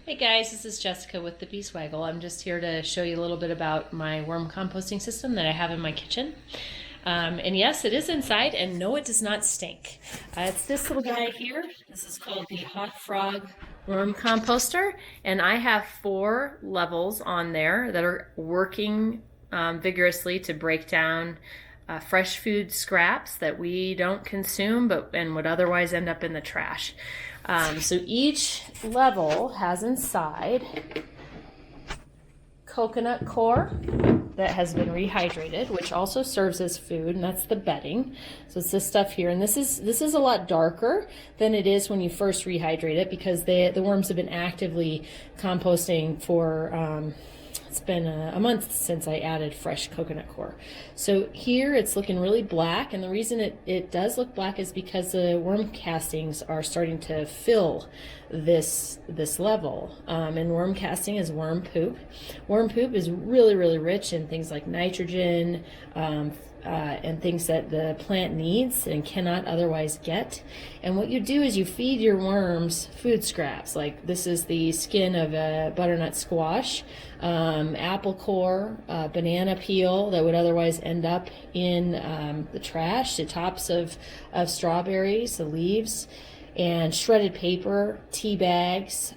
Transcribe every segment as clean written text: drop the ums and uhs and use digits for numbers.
Hey guys, this is Jessica with the Beeswaggle. I'm just here to show you a little bit about my worm composting system that I have in my kitchen. And yes, it is inside, and no, it does not stink. It's this little guy here. This is called the Hot Frog Worm Composter, and I have 4 levels on there that are working vigorously to break down fresh food scraps that we don't consume and would otherwise end up in the trash. So each level has inside coconut core that has been rehydrated, which also serves as food, and that's the bedding. So it's this stuff here, and this is a lot darker than it is when you first rehydrate it, because the worms have been actively composting for it's been a month since I added fresh coconut core. So here it's looking really black, and the reason it does look black is because the worm castings are starting to fill this level. And worm casting is worm poop. Worm poop is really, really rich in things like nitrogen, and things that the plant needs and cannot otherwise get. And what you do is you feed your worms food scraps. Like this is the skin of a butternut squash, apple core, banana peel that would otherwise end up in the trash, the tops of strawberries, the leaves, and shredded paper, tea bags,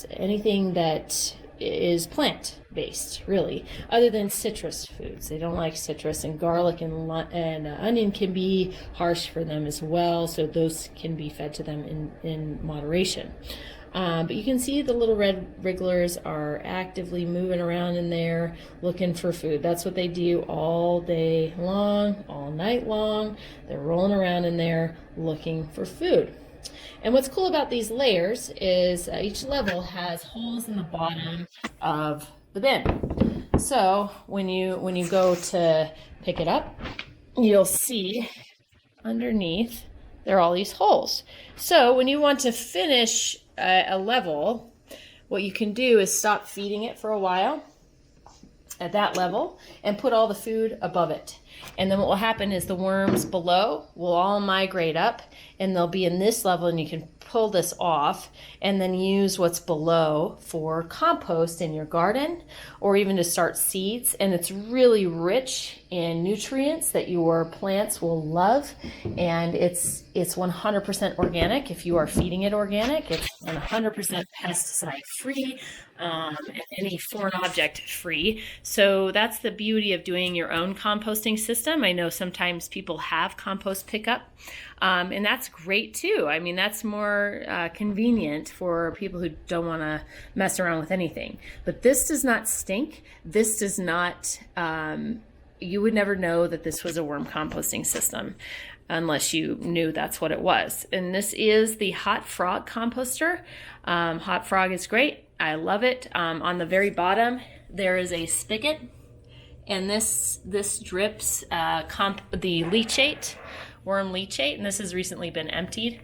anything that is plant-based, really, other than citrus foods. They don't like citrus, and garlic and onion can be harsh for them as well, so those can be fed to them in moderation. But you can see the little red wrigglers are actively moving around in there looking for food. That's what they do all day long, all night long. They're rolling around in there looking for food. And what's cool about these layers is each level has holes in the bottom of the bin. So when you go to pick it up, you'll see underneath there are all these holes. So when you want to finish a level, what you can do is stop feeding it for a while at that level and put all the food above it. And then what will happen is the worms below will all migrate up, and they'll be in this level, and you can pull this off and then use what's below for compost in your garden, or even to start seeds. And it's really rich in nutrients that your plants will love, and it's 100% organic if you are feeding it organic. It's 100% pesticide free, and any foreign object free. So that's the beauty of doing your own composting system. I know sometimes people have compost pickup, and that's great too. I mean, that's more convenient for people who don't want to mess around with anything. But this does not stink. This does not, you would never know that this was a worm composting system unless you knew that's what it was. And this is the Hot Frog composter. Hot Frog is great. I love it. On the very bottom, there is a spigot, and this drips the leachate, worm leachate, and this has recently been emptied.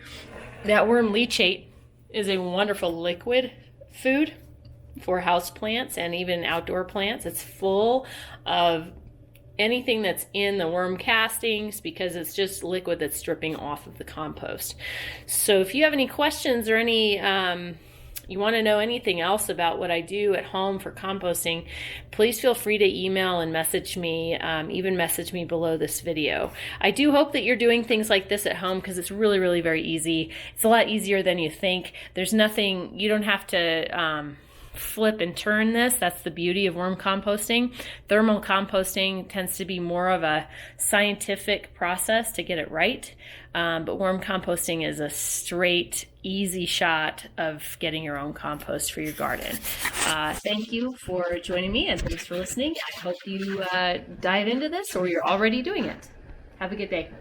That worm leachate is a wonderful liquid food for house plants and even outdoor plants. It's full of anything that's in the worm castings because it's just liquid that's dripping off of the compost. So if you have any questions or any you want to know anything else about what I do at home for composting, please feel free to email and message me, even message me below this video. I do hope that you're doing things like this at home, because it's really, really very easy. It's a lot easier than you think. There's nothing, you don't have to flip and turn this. That's the beauty of worm composting. Thermal composting tends to be more of a scientific process to get it right, but worm composting is a straight, easy shot of getting your own compost for your garden. Thank you for joining me, and thanks for listening. I hope you dive into this, or you're already doing it. Have a good day.